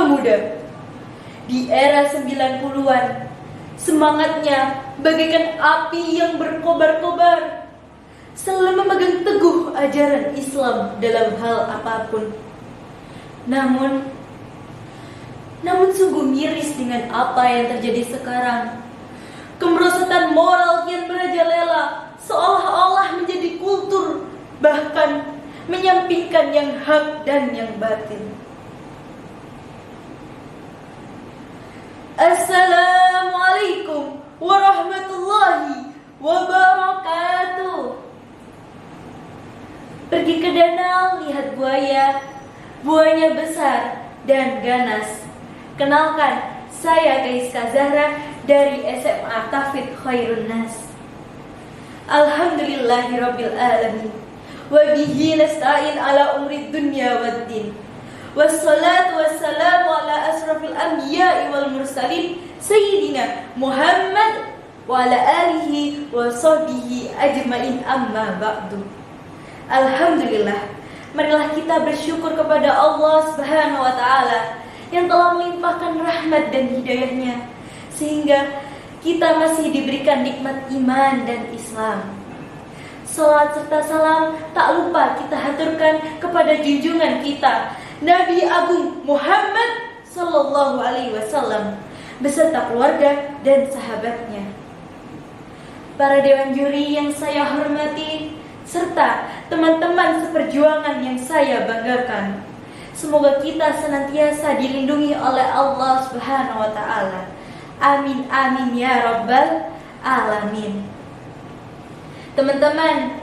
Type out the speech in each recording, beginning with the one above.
pemuda. Di era 90-an, semangatnya bagaikan api yang berkobar-kobar, selalu memegang teguh ajaran Islam dalam hal apapun. Namun sungguh miris dengan apa yang terjadi sekarang. Kemerosotan moral kian merajalela, seolah-olah menjadi kultur, bahkan menyampingkan yang hak dan yang batil. Assalamualaikum warahmatullahi wabarakatuh. Pergi ke danau, lihat buaya. Buahnya besar dan ganas. Kenalkan, saya Kaiska Zahra dari SMA Tahfidz Khairun Nas. Alhamdulillahirabbil alamin. Wa bihi nasta'in ala umri dunya waddin. Wassalatu wassalamu ala asrafil anbiya'i wal mursalin Sayyidina Muhammad wa ala alihi wa sahbihi ajmain, amma ba'du. Alhamdulillah, marilah kita bersyukur kepada Allah Subhanahu wa ta'ala yang telah melimpahkan rahmat dan hidayahnya, sehingga kita masih diberikan nikmat iman dan Islam. Salat serta salam tak lupa kita haturkan kepada junjungan kita Nabi Agung Muhammad Sallallahu Alaihi Wasallam beserta keluarga dan sahabatnya. Para dewan juri yang saya hormati, serta teman-teman seperjuangan yang saya banggakan, semoga kita senantiasa dilindungi oleh Allah Subhanahu wa ta'ala. Amin amin ya rabbal alamin. Teman-teman,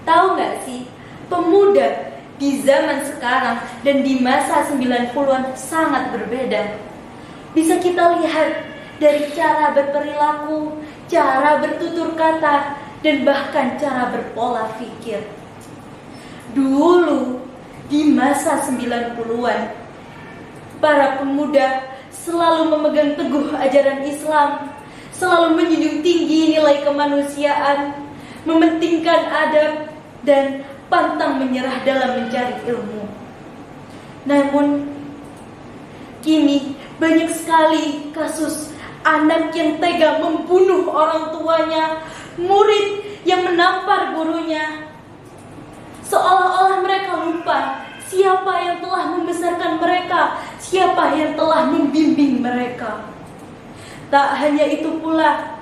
tahu gak sih, pemuda di zaman sekarang dan di masa 90-an sangat berbeda. Bisa kita lihat dari cara berperilaku, cara bertutur kata, dan bahkan cara berpola pikir. Dulu di masa 90-an, para pemuda selalu memegang teguh ajaran Islam, selalu menjunjung tinggi nilai kemanusiaan, mementingkan adab, dan pantang menyerah dalam mencari ilmu. Namun kini banyak sekali kasus anak yang tega membunuh orang tuanya, murid yang menampar gurunya, seolah-olah mereka lupa siapa yang telah membesarkan mereka, siapa yang telah membimbing mereka. Tak hanya itu pula,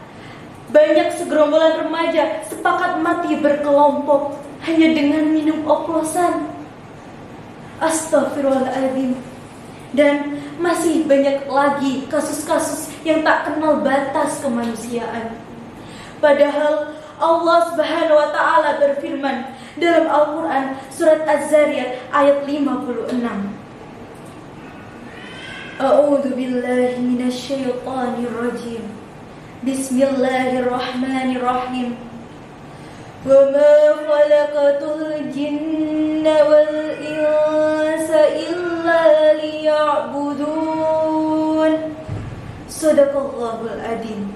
banyak segerombolan remaja sepakat mati berkelompok hanya dengan minum oplosan. Astaghfirullahaladzim. Dan masih banyak lagi kasus-kasus yang tak kenal batas kemanusiaan. Padahal Allah Subhanahu wa ta'ala berfirman dalam Al-Quran surat Az-Zariyat ayat 56. A'udzu billahi minasyaitonir rajim. Bismillahirrahmanirrahim. Wa ma khalaqatul jinna wal insa illa liya'budun. Shadaqallahul adzim.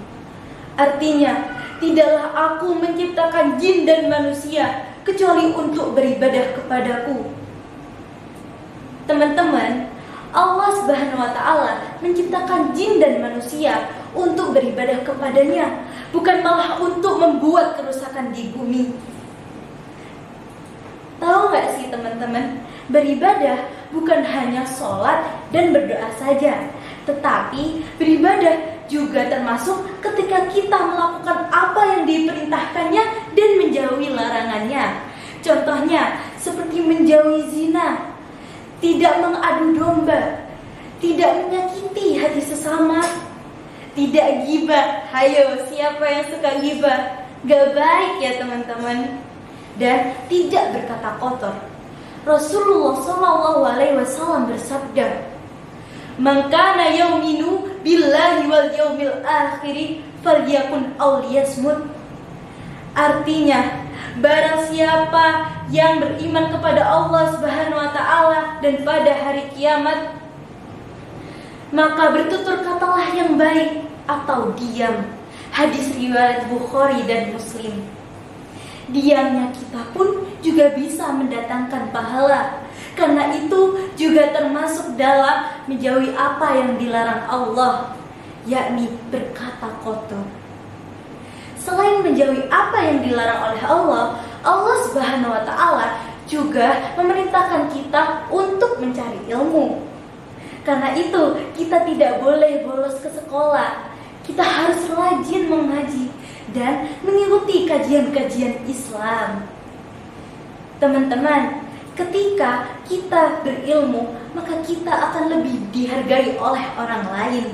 Artinya, tidaklah aku menciptakan jin dan manusia kecuali untuk beribadah kepadaku. Teman-teman, Allah Subhanahu wa ta'ala menciptakan jin dan manusia untuk beribadah kepadanya, bukan malah untuk membuat kerusakan di bumi. Tahu gak sih teman-teman, beribadah bukan hanya sholat dan berdoa saja, tetapi beribadah juga termasuk ketika kita melakukan apa yang diperintahkannya dan menjauhi larangannya. Contohnya seperti menjauhi zina, tidak mengadu domba, tidak menyakiti hati sesama, tidak ghibah. Hayo, siapa yang suka ghibah? Gak baik ya teman-teman. Dan tidak berkata kotor. Rasulullah SAW bersabda, "Man kana yu'minu billahi wal yaumil akhir falyakun aw liyasmut." Artinya, barang siapa yang beriman kepada Allah Subhanahu wa ta'ala dan pada hari kiamat, maka bertutur katalah yang baik atau diam. Hadis riwayat Bukhari dan Muslim. Diamnya kita pun juga bisa mendatangkan pahala. Karena itu juga termasuk dalam menjauhi apa yang dilarang Allah, yakni berkata kotor. Selain menjauhi apa yang dilarang oleh Allah, Allah Subhanahu wa Ta'ala juga memerintahkan kita untuk mencari ilmu. Karena itu, kita tidak boleh bolos ke sekolah. Kita harus rajin mengaji dan mengikuti kajian-kajian Islam. Teman-teman, ketika kita berilmu, maka kita akan lebih dihargai oleh orang lain.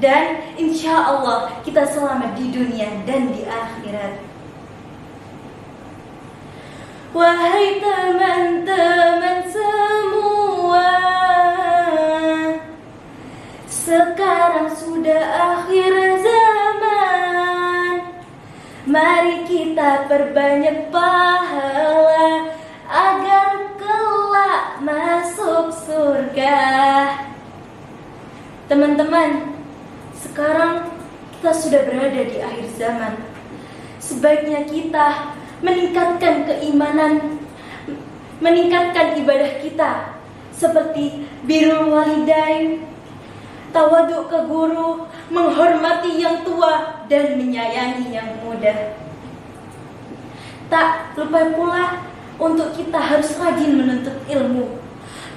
Dan insya Allah kita selamat di dunia dan di akhirat. Wahai teman-teman semua, sekarang sudah akhir zaman. Mari kita perbanyak pahala agar kelak masuk surga. Teman-teman, sekarang kita sudah berada di akhir zaman. Sebaiknya kita meningkatkan keimanan, meningkatkan ibadah kita seperti birrul walidain, tawaduk ke guru, menghormati yang tua dan menyayangi yang muda. Tak lupa pula untuk kita harus rajin menuntut ilmu.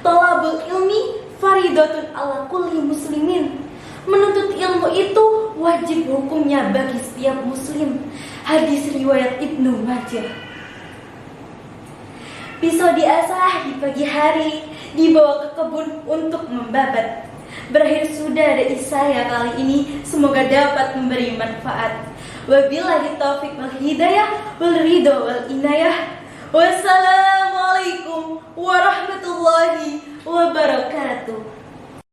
Thalabul ilmi faridatun ala kulli muslimin. Menuntut ilmu itu wajib hukumnya bagi setiap muslim. Hadis riwayat Ibnu Majah. Pisau diasah di pagi hari, dibawa ke kebun untuk membabat. Berakhir sudah dari saya kali ini, semoga dapat memberi manfaat. Wabillahi taufiq wal hidayah wal ridha wal inayah. Wassalamualaikum warahmatullahi wabarakatuh.